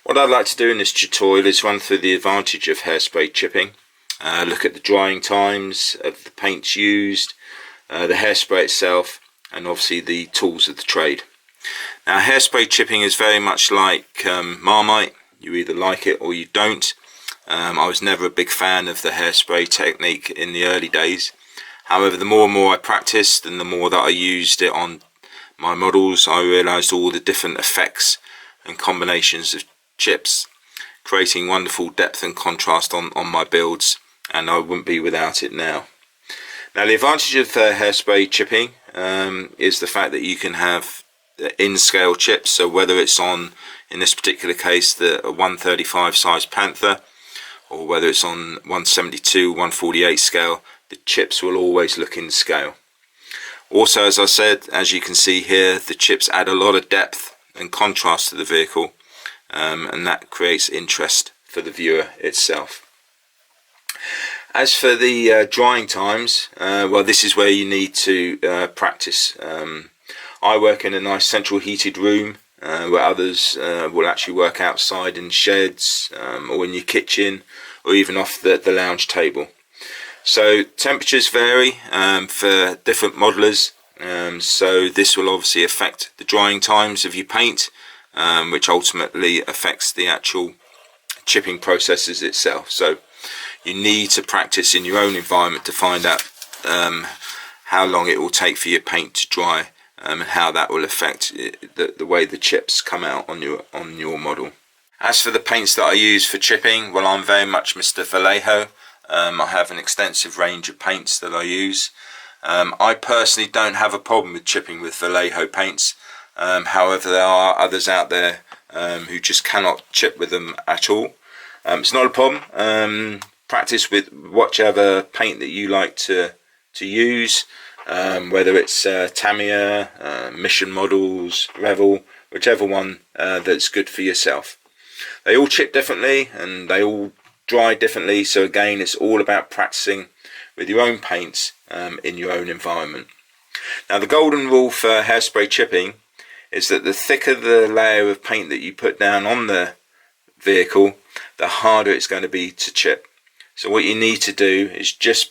What I'd like to do in this tutorial is run through the advantage of hairspray chipping, look at the drying times of the paints used, the hairspray itself, and obviously the tools of the trade. Now, hairspray chipping is very much like Marmite. You either like it or you don't. I was never a big fan of the hairspray technique in the early days. However, the more and more I practiced and the more that I used it on my models, I realised all the different effects and combinations of chips, creating wonderful depth and contrast on my builds, and I wouldn't be without it now. Now, the advantage of hairspray chipping is the fact that you can have in-scale chips, so whether it's on, in this particular case, the 135 size Panther, or whether it's on 172, 148 scale, the chips will always look in scale. Also, as I said, as you can see here, the chips add a lot of depth and contrast to the vehicle, and that creates interest for the viewer itself. As for the drying times, well, this is where you need to practice. I work in a nice central heated room, where others will actually work outside in sheds, or in your kitchen, or even off the lounge table. So temperatures vary for different modelers, so this will obviously affect the drying times of your paint, which ultimately affects the actual chipping processes itself. So you need to practice in your own environment to find out how long it will take for your paint to dry, and how that will affect the way the chips come out on your model. As for the paints that I use for chipping, well, I'm very much Mr. Vallejo. I have an extensive range of paints that I use. I personally don't have a problem with chipping with Vallejo paints. However, there are others out there who just cannot chip with them at all. It's not a problem. Practice with whichever paint that you like to use, whether it's Tamiya, Mission Models, Revel, whichever one that's good for yourself. They all chip differently and they all dry differently, so again, it's all about practicing with your own paints in your own environment. Now, the golden rule for hairspray chipping is that the thicker the layer of paint that you put down on the vehicle, the harder it's going to be to chip. So what you need to do is just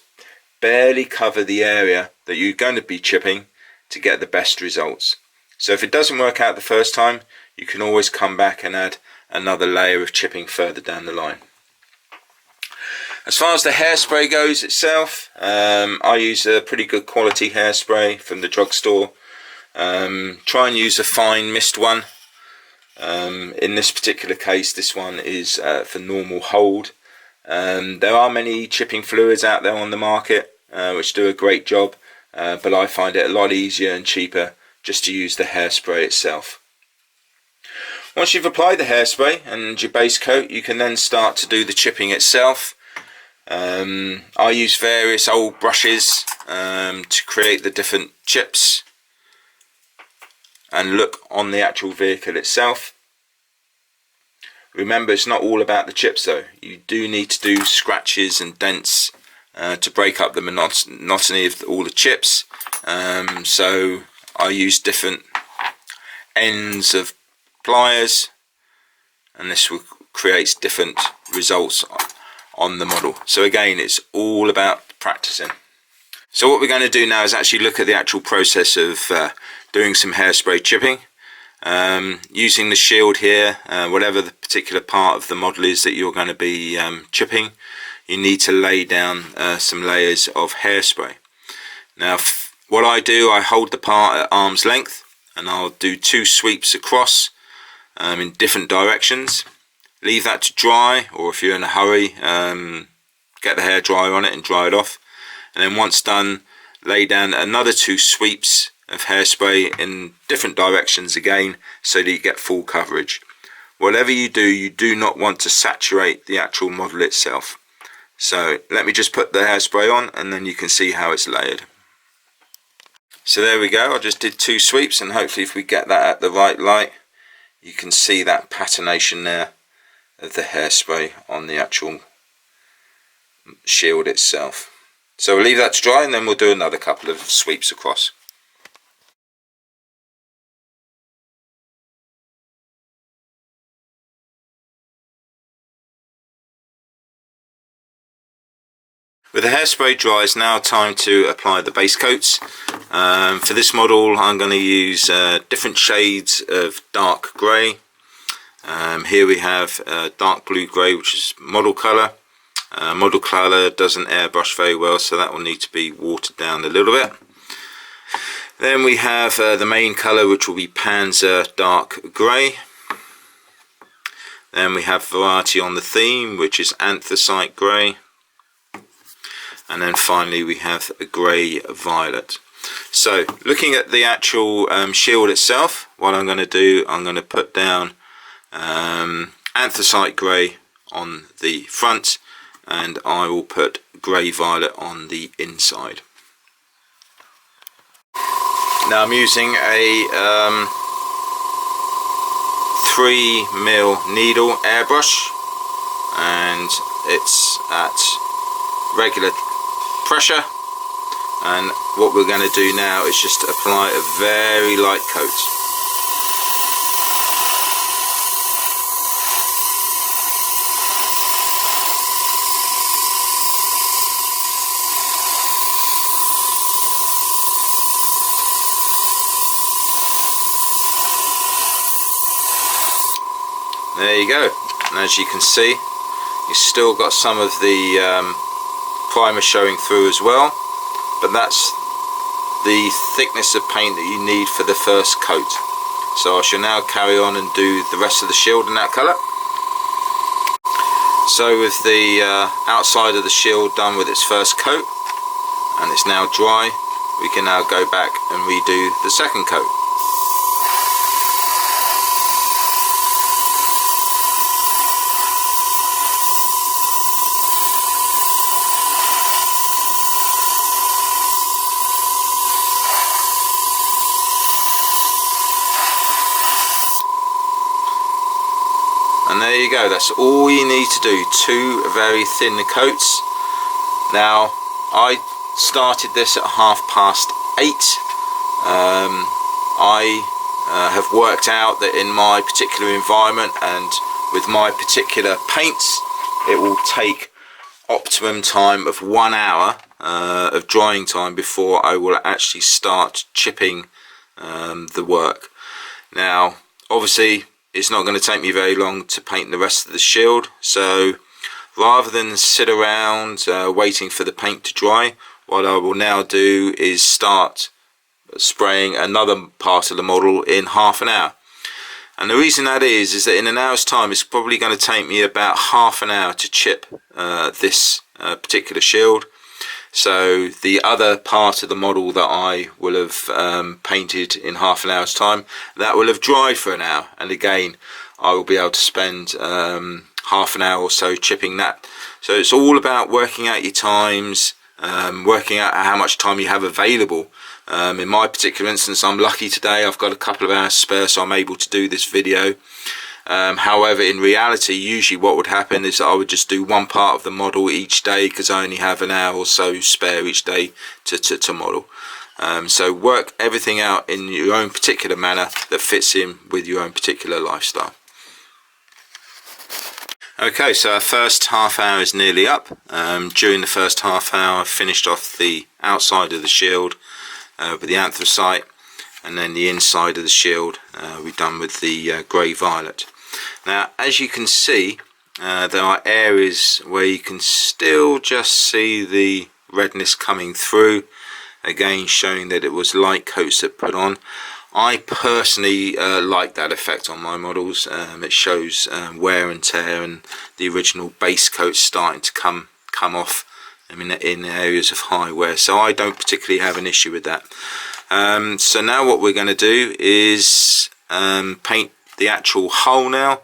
barely cover the area that you're going to be chipping to get the best results. So if it doesn't work out the first time, you can always come back and add another layer of chipping further down the line. As far as the hairspray goes itself, I use a pretty good quality hairspray from the drugstore. Try and use a fine mist one. In this particular case, this one is for normal hold. There are many chipping fluids out there on the market which do a great job, but I find it a lot easier and cheaper just to use the hairspray itself. Once you've applied the hairspray and your base coat, you can then start to do the chipping itself. I use various old brushes to create the different chips and look on the actual vehicle itself. Remember, it's not all about the chips though. You do need to do scratches and dents to break up the monotony of all the chips. So I use different ends of pliers, and this will create different results on the model. So again, it's all about practicing. So what we're going to do now is actually look at the actual process of doing some hairspray chipping. Using the shield here, whatever the particular part of the model is that you're going to be chipping, you need to lay down some layers of hairspray. Now, what I do, I hold the part at arm's length and I'll do 2 sweeps across in different directions. Leave that to dry, or if you're in a hurry, get the hair dryer on it and dry it off. And then once done, lay down another 2 sweeps of hairspray in different directions again, so that you get full coverage. Whatever you do not want to saturate the actual model itself. So let me just put the hairspray on and then you can see how it's layered. So there we go, I just did 2 sweeps, and hopefully if we get that at the right light, you can see that patination there of the hairspray on the actual shield itself. So we'll leave that to dry and then we'll do another couple of sweeps across. With the hairspray dry, it's now time to apply the base coats. For this model I'm going to use different shades of dark grey. Here we have dark blue grey, which is model colour. Model colour doesn't airbrush very well, so that will need to be watered down a little bit. Then we have the main colour, which will be Panzer dark grey. Then we have variety on the theme, which is anthracite grey. And then finally we have a grey violet. So looking at the actual shield itself, what I'm going to do, I'm going to put down anthracite grey on the front, and I will put grey violet on the inside. Now I'm using a 3mm needle airbrush, and it's at regular pressure, and what we're going to do now is just apply a very light coat. There you go, and as you can see, you've still got some of the primer showing through as well, but that's the thickness of paint that you need for the first coat. So I shall now carry on and do the rest of the shield in that colour. So with the outside of the shield done with its first coat, and it's now dry, we can now go back and redo the second coat. And there you go, that's all you need to do, 2 very thin coats. Now I started this at 8:30. I have worked out that in my particular environment and with my particular paints, it will take optimum time of 1 hour of drying time before I will actually start chipping the work. Now obviously it's not going to take me very long to paint the rest of the shield, so rather than sit around waiting for the paint to dry, what I will now do is start spraying another part of the model in half an hour. And the reason that is that in an hour's time it's probably going to take me about half an hour to chip this particular shield. So the other part of the model that I will have painted in half an hour's time, that will have dried for an hour, and again I will be able to spend half an hour or so chipping that. So it's all about working out your times, working out how much time you have available. In my particular instance, I'm lucky today, I've got a couple of hours spare, so I'm able to do this video. However, in reality, usually what would happen is that I would just do one part of the model each day, because I only have an hour or so spare each day to model. So work everything out in your own particular manner that fits in with your own particular lifestyle. Okay, so our first half hour is nearly up. During the first half hour I finished off the outside of the shield with the anthracite, and then the inside of the shield we've done with the grey violet. Now as you can see, there are areas where you can still just see the redness coming through, again showing that it was light coats that put on. I personally like that effect on my models. It shows wear and tear, and the original base coat starting to come off, I mean, in areas of high wear, so I don't particularly have an issue with that. So now what we're going to do is paint the actual hole now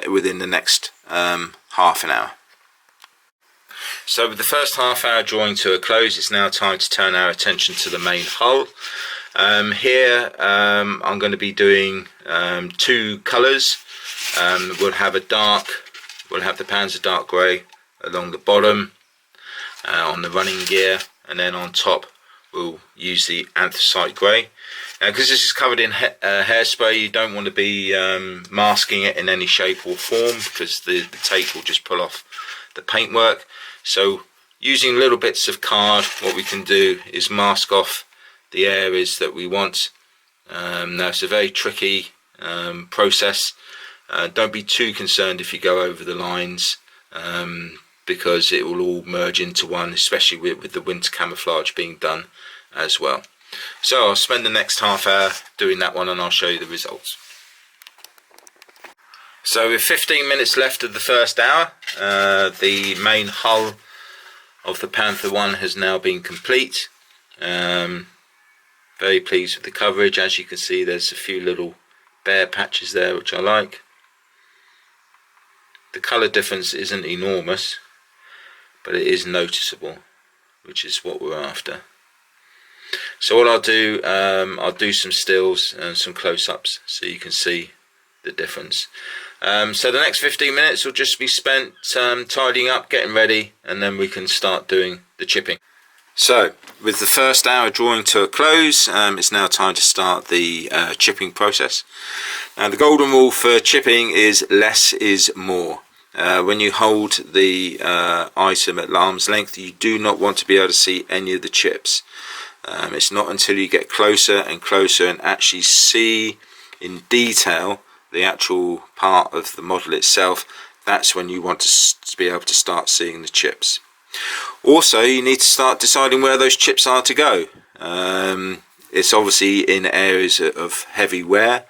within the next half an hour. So with the first half hour drawing to a close, it's now time to turn our attention to the main hull. Here I'm going to be doing 2 colours. We'll have the Panzer dark grey along the bottom on the running gear, and then on top we'll use the anthracite grey. Because this is covered in hairspray, you don't want to be masking it in any shape or form, because the tape will just pull off the paintwork. So using little bits of card, what we can do is mask off the areas that we want. Now it's a very tricky process. Don't be too concerned if you go over the lines, because it will all merge into one, especially with the winter camouflage being done as well. So I'll spend the next half hour doing that one and I'll show you the results. So with 15 minutes left of the first hour, the main hull of the Panther 1 has now been complete. Very pleased with the coverage. As you can see, there's a few little bare patches there which I like. The colour difference isn't enormous, but it is noticeable, which is what we're after. So what I'll do some stills and some close-ups so you can see the difference. So the next 15 minutes will just be spent tidying up, getting ready, and then we can start doing the chipping. So with the first hour drawing to a close, it's now time to start the chipping process. Now the golden rule for chipping is less is more. When you hold the item at arm's length, you do not want to be able to see any of the chips. It's not until you get closer and closer and actually see in detail the actual part of the model itself, that's when you want to be able to start seeing the chips. Also, you need to start deciding where those chips are to go. It's obviously in areas of heavy wear.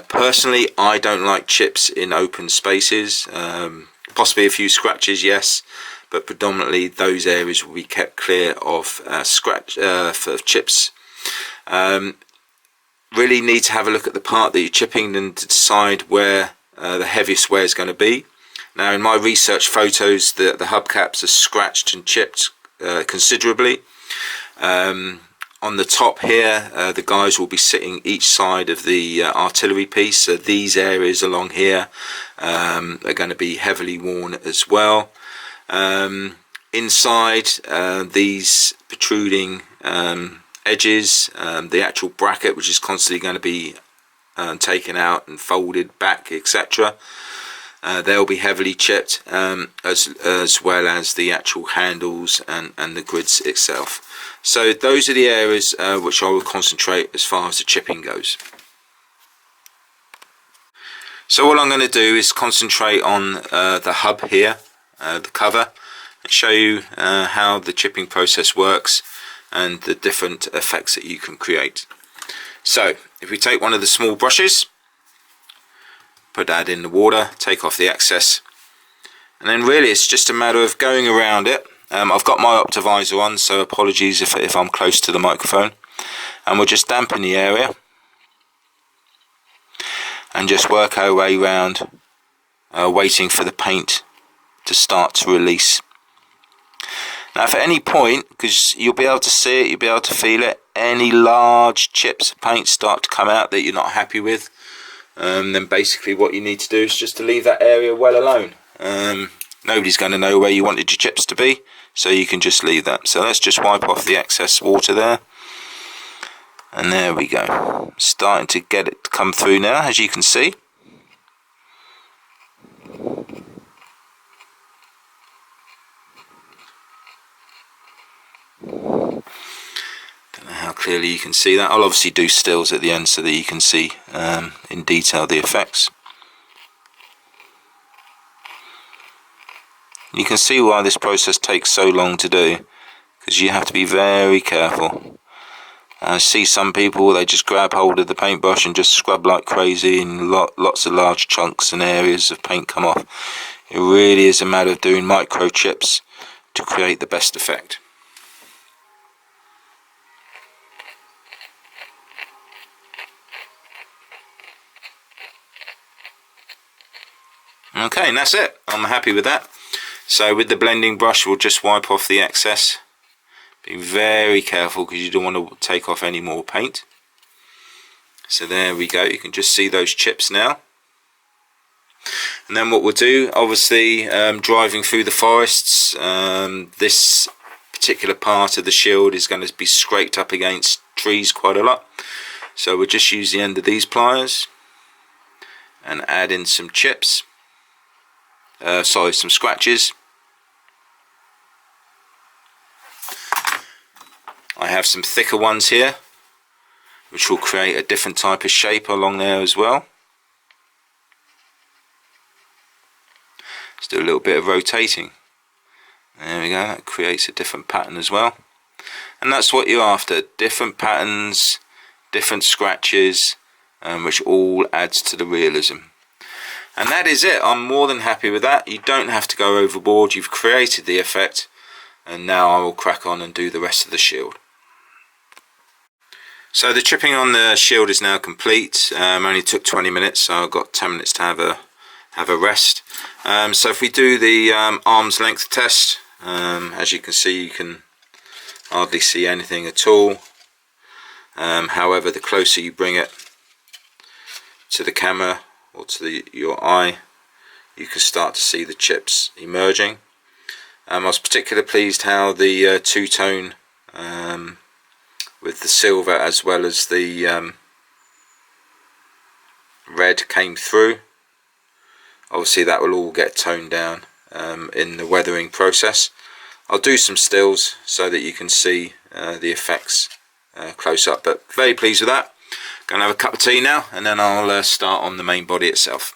Personally, I don't like chips in open spaces. Possibly a few scratches, yes, but predominantly those areas will be kept clear of for chips. Really need to have a look at the part that you're chipping and to decide where the heaviest wear is going to be. Now in my research photos, the hubcaps are scratched and chipped considerably. On the top here, the guys will be sitting each side of the artillery piece, so these areas along here are going to be heavily worn as well. Inside, these protruding edges, the actual bracket, which is constantly going to be taken out and folded back, etc. They'll be heavily chipped, as well as the actual handles and the grids itself. So those are the areas which I will concentrate as far as the chipping goes. So what I'm going to do is concentrate on the hub here, the cover, and show you how the chipping process works and the different effects that you can create. So if we take one of the small brushes, put that in the water, take off the excess, and then really it's just a matter of going around it. I've got my optivisor on, so apologies if I'm close to the microphone, and we'll just dampen the area and just work our way around, waiting for the paint to start to release. Now if at any point, because you'll be able to see it, you'll be able to feel it, any large chips of paint start to come out that you're not happy with, then basically what you need to do is just to leave that area well alone. Nobody's going to know where you wanted your chips to be, so you can just leave that. So let's just wipe off the excess water there, and there we go. Starting to get it to come through now, as you can see. Don't know how clearly you can see that. I'll obviously do stills at the end so that you can see in detail the effects. You can see why this process takes so long to do, because you have to be very careful. I see some people, they just grab hold of the paintbrush and just scrub like crazy, and lots of large chunks and areas of paint come off. It really is a matter of doing micro chips to create the best effect. Okay, and that's it. I'm happy with that. So with the blending brush, we'll just wipe off the excess. Be very careful because you don't want to take off any more paint. So there we go. You can just see those chips now. And then what we'll do, obviously, driving through the forests, this particular part of the shield is going to be scraped up against trees quite a lot. So we'll just use the end of these pliers and add in some chips. Some scratches, have some thicker ones here, which will create a different type of shape along there as well. Let's do a little bit of rotating. There we go, that creates a different pattern as well. And that's what you're after, different patterns, different scratches, which all adds to the realism. And that is it. I'm more than happy with that. You don't have to go overboard. You've created the effect, and now I will crack on and do the rest of the shield. So the chipping on the shield is now complete. Only took 20 minutes, so I've got 10 minutes to have a rest. So if we do the arm's length test, as you can see, you can hardly see anything at all. However, the closer you bring it to the camera or to your eye, you can start to see the chips emerging. I was particularly pleased how the two-tone with the silver as well as the red came through. Obviously that will all get toned down in the weathering process. I'll do some stills so that you can see the effects close up, but very pleased with that. Gonna have a cup of tea now, and then I'll start on the main body itself.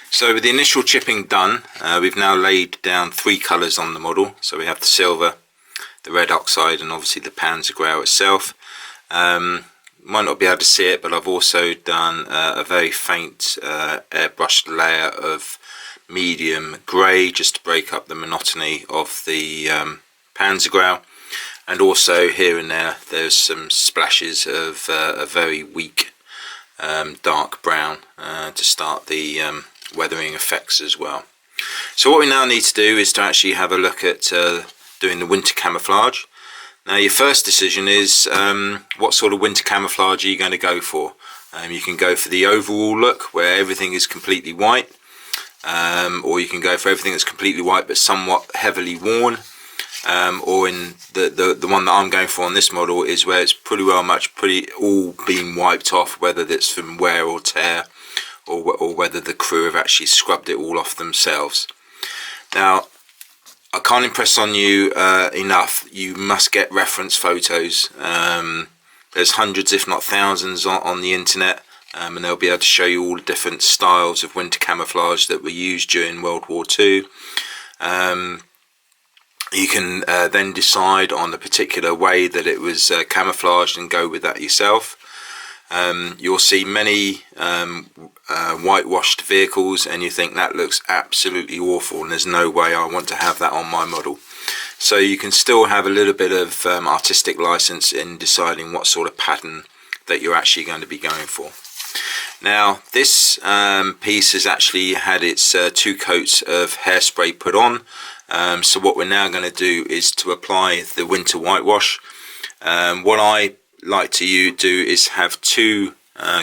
So with the initial chipping done, we've now laid down 3 colours on the model. So we have the silver, the red oxide, and obviously the Panzergrau itself. Might not be able to see it, but I've also done a very faint airbrushed layer of medium grey just to break up the monotony of the Panzergrau. And also here and there, there's some splashes of a very weak dark brown to start the weathering effects as well. So what we now need to do is to actually have a look at doing the winter camouflage. Now your first decision is what sort of winter camouflage are you going to go for. You can go for the overall look where everything is completely white, or you can go for everything that's completely white but somewhat heavily worn, or in the one that I'm going for on this model is where it's pretty all been wiped off, whether that's from wear or tear, or whether the crew have actually scrubbed it all off themselves. Now I can't impress on you enough, you must get reference photos. There's hundreds if not thousands on the internet, and they'll be able to show you all the different styles of winter camouflage that were used during World War II. You can then decide on the particular way that it was camouflaged and go with that yourself. You'll see many whitewashed vehicles and you think that looks absolutely awful and there's no way I want to have that on my model. So you can still have a little bit of artistic license in deciding what sort of pattern that you're actually going to be going for. Now this piece has actually had its 2 coats of hairspray put on. So what we're now going to do is to apply the winter whitewash. What I like to do is have 2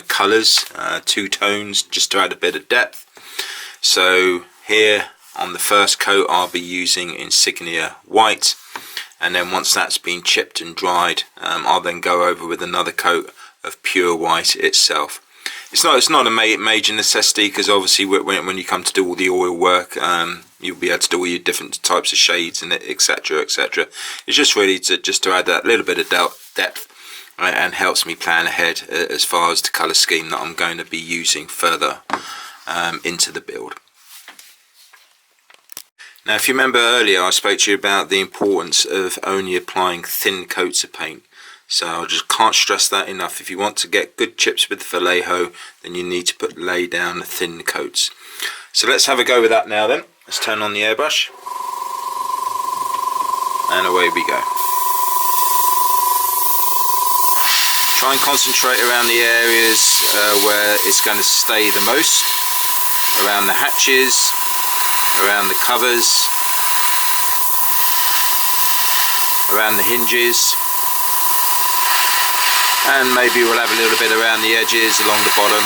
colours, 2 tones, just to add a bit of depth. So here on the first coat I'll be using Insignia White, and then once that's been chipped and dried, I'll then go over with another coat of pure white itself. It's not a major necessity, because obviously when you come to do all the oil work, you'll be able to do all your different types of shades and etc, etc. It's just really to add that little bit of depth, and helps me plan ahead as far as the colour scheme that I'm going to be using further into the build. Now if you remember earlier, I spoke to you about the importance of only applying thin coats of paint. So I just can't stress that enough. If you want to get good chips with the Vallejo, then you need to lay down the thin coats. So let's have a go with that now then. Let's turn on the airbrush, and away we go. Try and concentrate around the areas where it's going to stay the most, around the hatches, around the covers, around the hinges, and maybe we'll have a little bit around the edges, along the bottom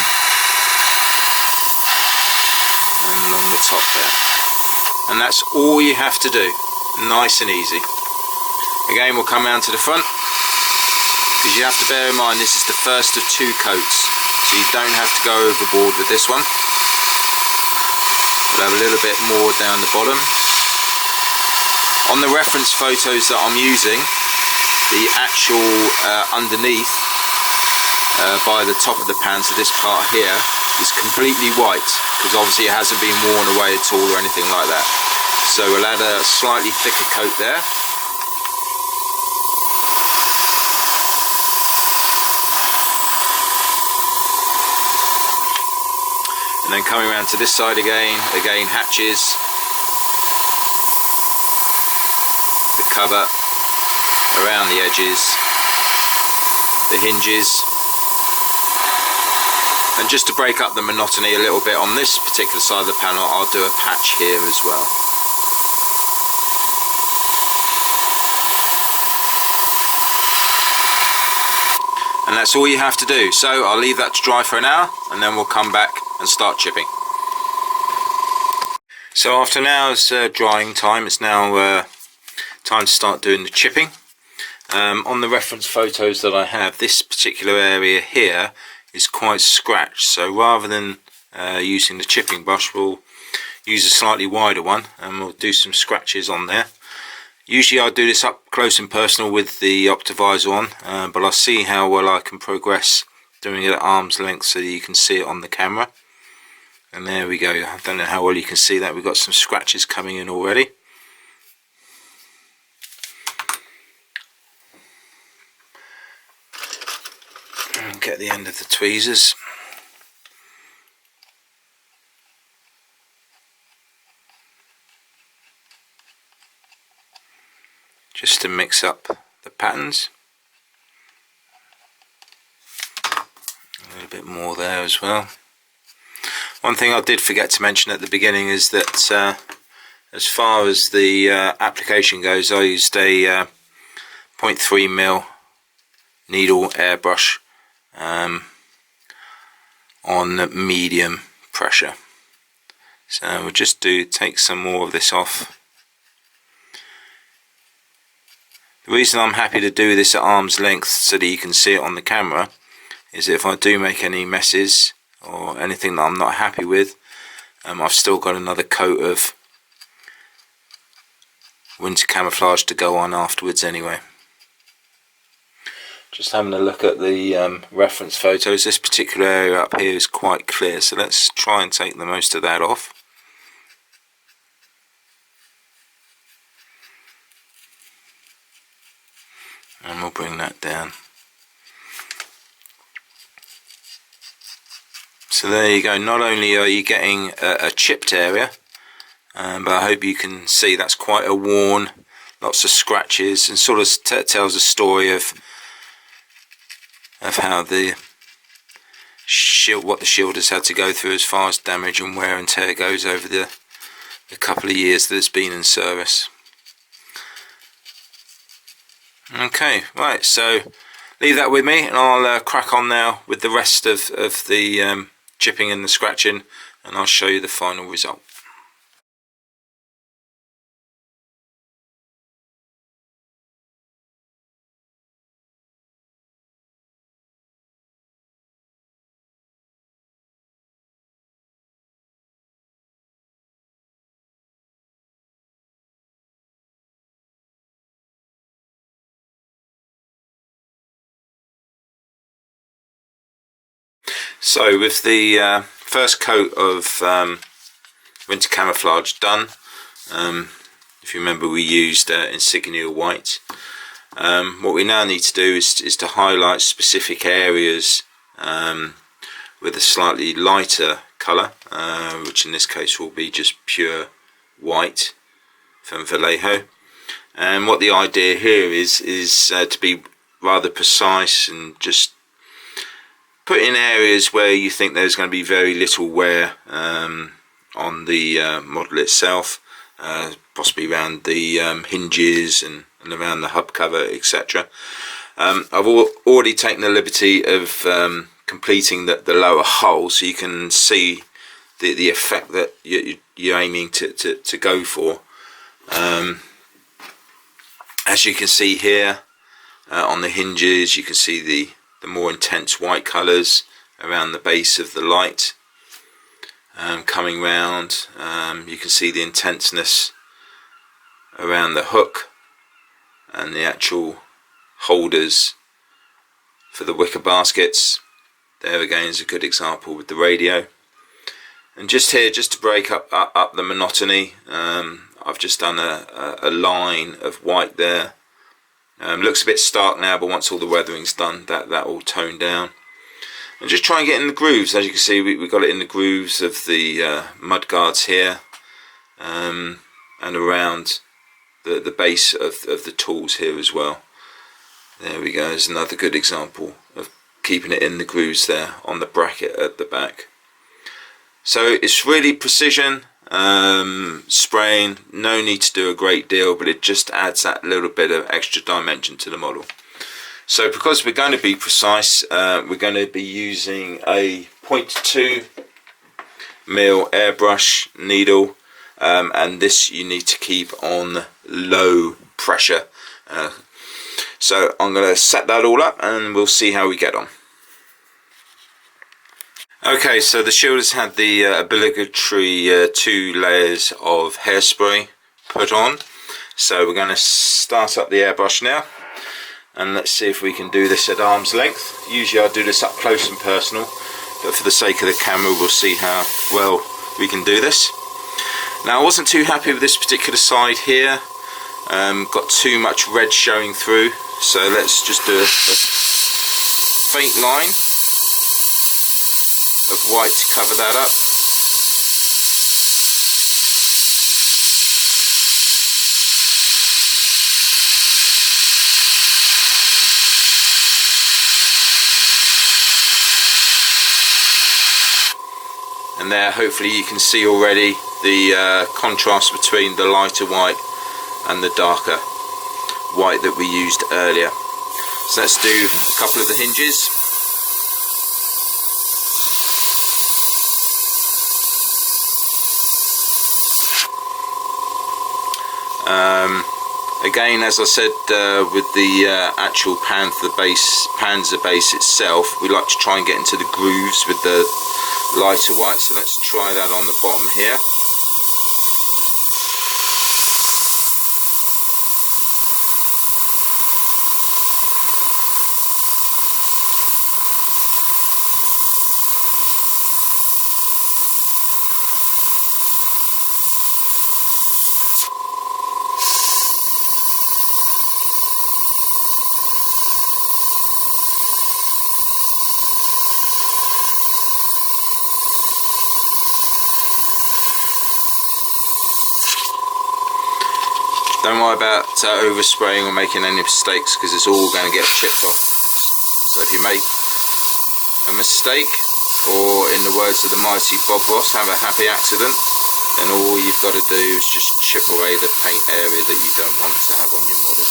and along the top there. And that's all you have to do, nice and easy. Again, we'll come round to the front, because you have to bear in mind this is the first of 2 coats, so you don't have to go overboard with this one. We'll have a little bit more down the bottom. On the reference photos that I'm using, the actual underneath by the top of the pan, so this part here is completely white, because obviously it hasn't been worn away at all or anything like that. So we'll add a slightly thicker coat there. And then coming around to this side again hatches, the cover around the edges, the hinges, and just to break up the monotony a little bit on this particular side of the panel, I'll do a patch here as well. And that's all you have to do. So I'll leave that to dry for an hour, and then we'll come back and start chipping. So after an hour's drying time, it's now time to start doing the chipping. On the reference photos that I have, this particular area here is quite scratched, so rather than using the chipping brush, we'll use a slightly wider one and we'll do some scratches on there. Usually I do this up close and personal with the Optivisor on, but I'll see how well I can progress doing it at arm's length so that you can see it on the camera. And there we go. I don't know how well you can see that. We've got some scratches coming in already. And get the end of the tweezers. Just to mix up the patterns. A little bit more there as well. One thing I did forget to mention at the beginning is that as far as the application goes, I used a 0.3mm needle airbrush on medium pressure. So we'll just take some more of this off. The reason I'm happy to do this at arm's length so that you can see it on the camera is that if I do make any messes or anything that I'm not happy with, I've still got another coat of winter camouflage to go on afterwards anyway. Just having a look at the reference photos, this particular area up here is quite clear, so let's try and take the most of that off. And we'll bring that down. So there you go, not only are you getting a chipped area, but I hope you can see that's quite a worn, lots of scratches, and sort of tells a story of how the shield, what the shield has had to go through as far as damage and wear and tear goes over the couple of years that it's been in service. Okay, right, so leave that with me and I'll crack on now with the rest of the chipping and the scratching, and I'll show you the final result. So with the first coat of winter camouflage done, if you remember we used insignia white, what we now need to do is to highlight specific areas with a slightly lighter colour, which in this case will be just pure white from Vallejo. And what the idea here is to be rather precise and just put in areas where you think there's going to be very little wear on the model itself, possibly around the hinges and around the hub cover, etc. I've already taken the liberty of completing the lower hull, so you can see the effect that you're aiming to go for. As you can see here on the hinges, you can see the more intense white colours around the base of the light coming round. You can see the intenseness around the hook and the actual holders for the wicker baskets. There again is a good example with the radio. And just here, just to break up the monotony, I've just done a line of white there. Looks a bit stark now, but once all the weathering's done, that will tone down. And just try and get in the grooves. As you can see, we got it in the grooves of the mud guards here, and around the base of the tools here as well. There we go. There's another good example of keeping it in the grooves there on the bracket at the back. So it's really precision spraying. No need to do a great deal, but it just adds that little bit of extra dimension to the model. So because we're going to be precise, we're going to be using a 0.2 mm airbrush needle, and this you need to keep on low pressure. So I'm going to set that all up and we'll see how we get on. Okay, so the shield has had the obligatory 2 layers of hairspray put on. So we're going to start up the airbrush now, and let's see if we can do this at arm's length. Usually I do this up close and personal, but for the sake of the camera we'll see how well we can do this. Now I wasn't too happy with this particular side here, got too much red showing through, so let's just do a faint line of white to cover that up. And there, hopefully you can see already the contrast between the lighter white and the darker white that we used earlier. So let's do a couple of the hinges. Again, as I said, with the actual Panzer base itself, we like to try and get into the grooves with the lighter white, so let's try that on the bottom here. Don't worry about overspraying or making any mistakes, because it's all going to get chipped off. So if you make a mistake, or in the words of the mighty Bob Ross, have a happy accident, then all you've got to do is just chip away the paint area that you don't want to have on your model.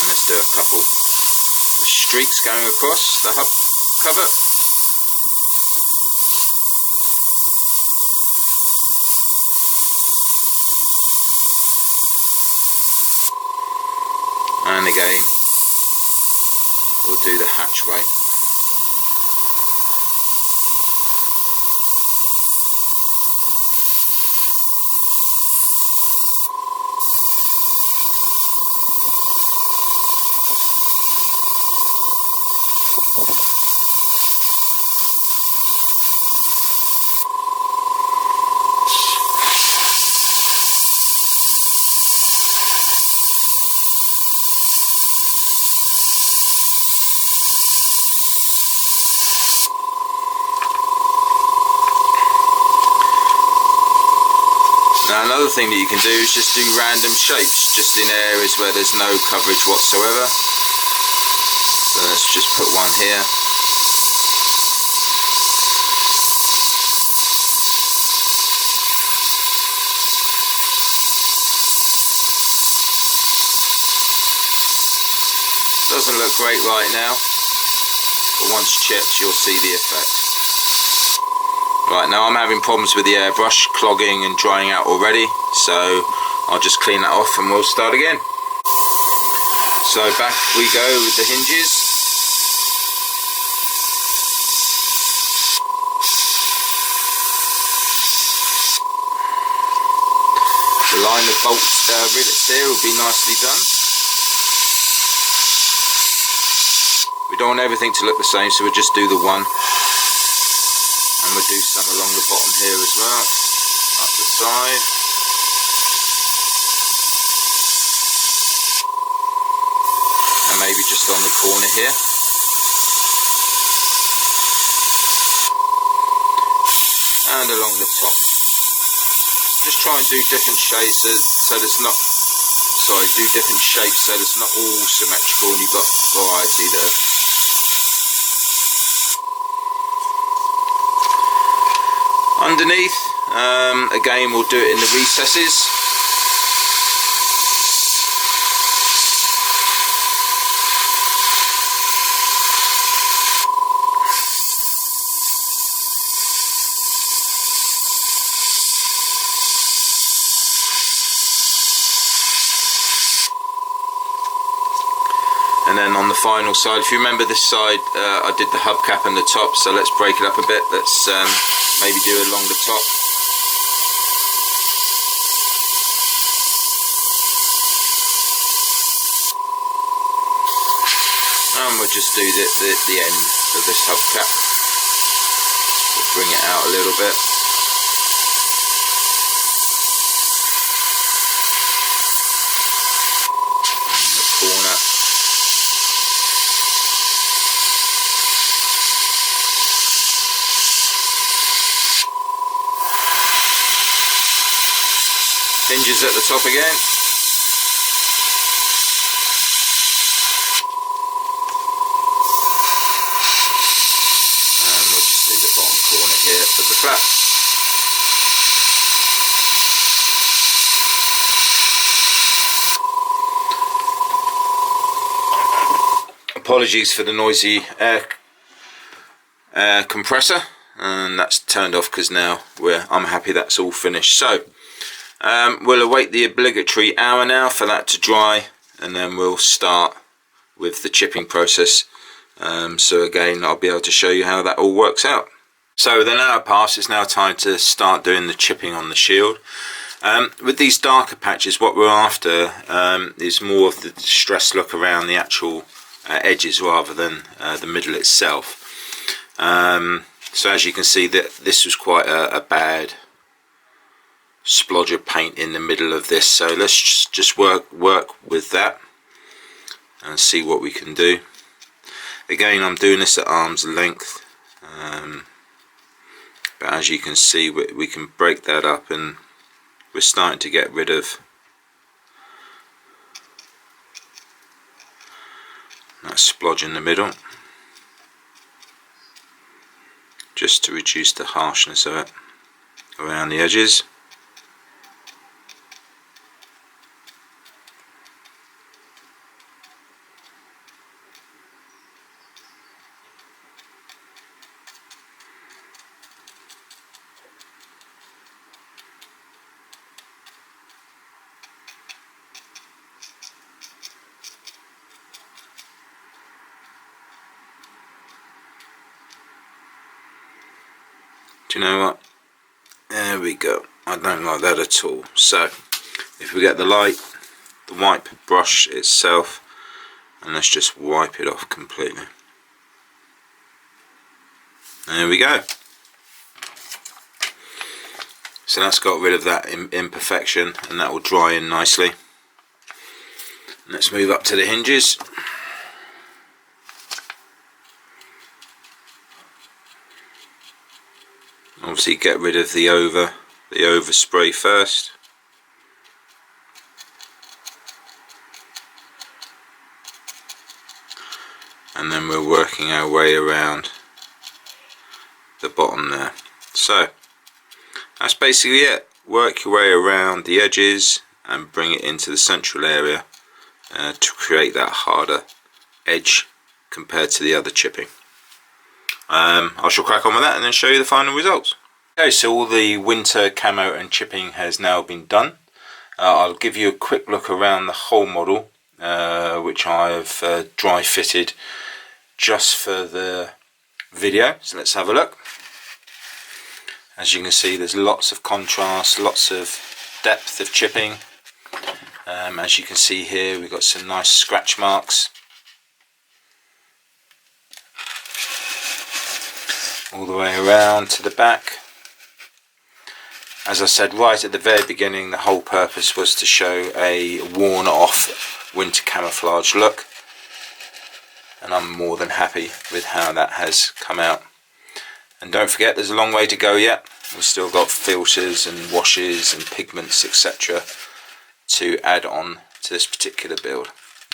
And let's do a couple streaks going across the hub cover. And again, we'll do the hatchway. Now another thing that you can do is just do random shapes, just in areas where there's no coverage whatsoever. So let's just put one here. Doesn't look great right now, but once chipped you'll see the effects. Right, now I'm having problems with the airbrush clogging and drying out already, so I'll just clean that off and we'll start again. So back we go with the hinges. The line of bolt rivets there will be nicely done. We don't want everything to look the same, so we'll just do the one. And we'll do some along the bottom here as well, up the side. And maybe just on the corner here. And along the top. Just try and do different shapes so there's not, do different shapes so it's not all symmetrical and you've got variety there. Underneath, again we'll do it in the recesses. And then on the final side, if you remember this side, I did the hubcap and the top, so let's break it up a bit. Let's maybe do it along the top. And we'll just do the end of this hubcap. We'll bring it out a little bit. In the corner. Hinges at the top again. And we'll just do the bottom corner here of the flap. Apologies for the noisy air compressor, and that's turned off because now I'm happy that's all finished. So we'll await the obligatory hour now for that to dry, and then we'll start with the chipping process. So again, I'll be able to show you how that all works out. So with an hour passed, it's now time to start doing the chipping on the shield. With these darker patches, what we're after is more of the distressed look around the actual edges rather than the middle itself. So as you can see, that this was quite a bad splodge of paint in the middle of this, so let's just work with that and see what we can do. Again, I'm doing this at arm's length, but as you can see, we can break that up, and we're starting to get rid of that splodge in the middle, just to reduce the harshness of it around the edges. Do you know what? There we go. I don't like that at all. So if we get the wipe brush itself, and let's just wipe it off completely. There we go. So that's got rid of that imperfection, and that will dry in nicely. Let's move up to the hinges. Obviously get rid of the overspray first. And then we're working our way around the bottom there. So that's basically it. Work your way around the edges and bring it into the central area to create that harder edge compared to the other chipping. I shall crack on with that and then show you the final results. Okay, so all the winter camo and chipping has now been done. I'll give you a quick look around the whole model, which I've dry fitted just for the video. So let's have a look. As you can see, there's lots of contrast, lots of depth of chipping. As you can see here, we've got some nice scratch marks all the way around to the back. As I said right at the very beginning, the whole purpose was to show a worn off winter camouflage look, and I'm more than happy with how that has come out. And don't forget, there's a long way to go yet. We've still got filters and washes and pigments, etc. to add on to this particular build.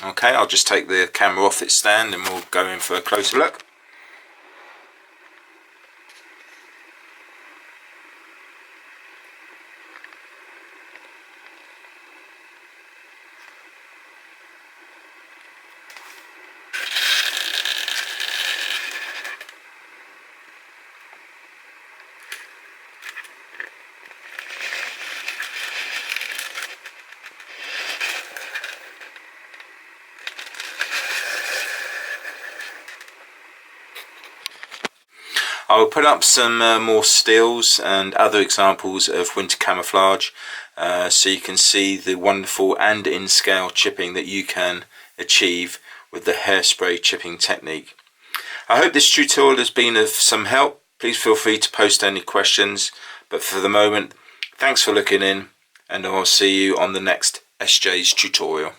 Okay, I'll just take the camera off its stand and we'll go in for a closer look. I will put up some more stills and other examples of winter camouflage so you can see the wonderful and in scale chipping that you can achieve with the hairspray chipping technique. I hope this tutorial has been of some help. Please feel free to post any questions, but for the moment, thanks for looking in, and I'll see you on the next SJ's tutorial.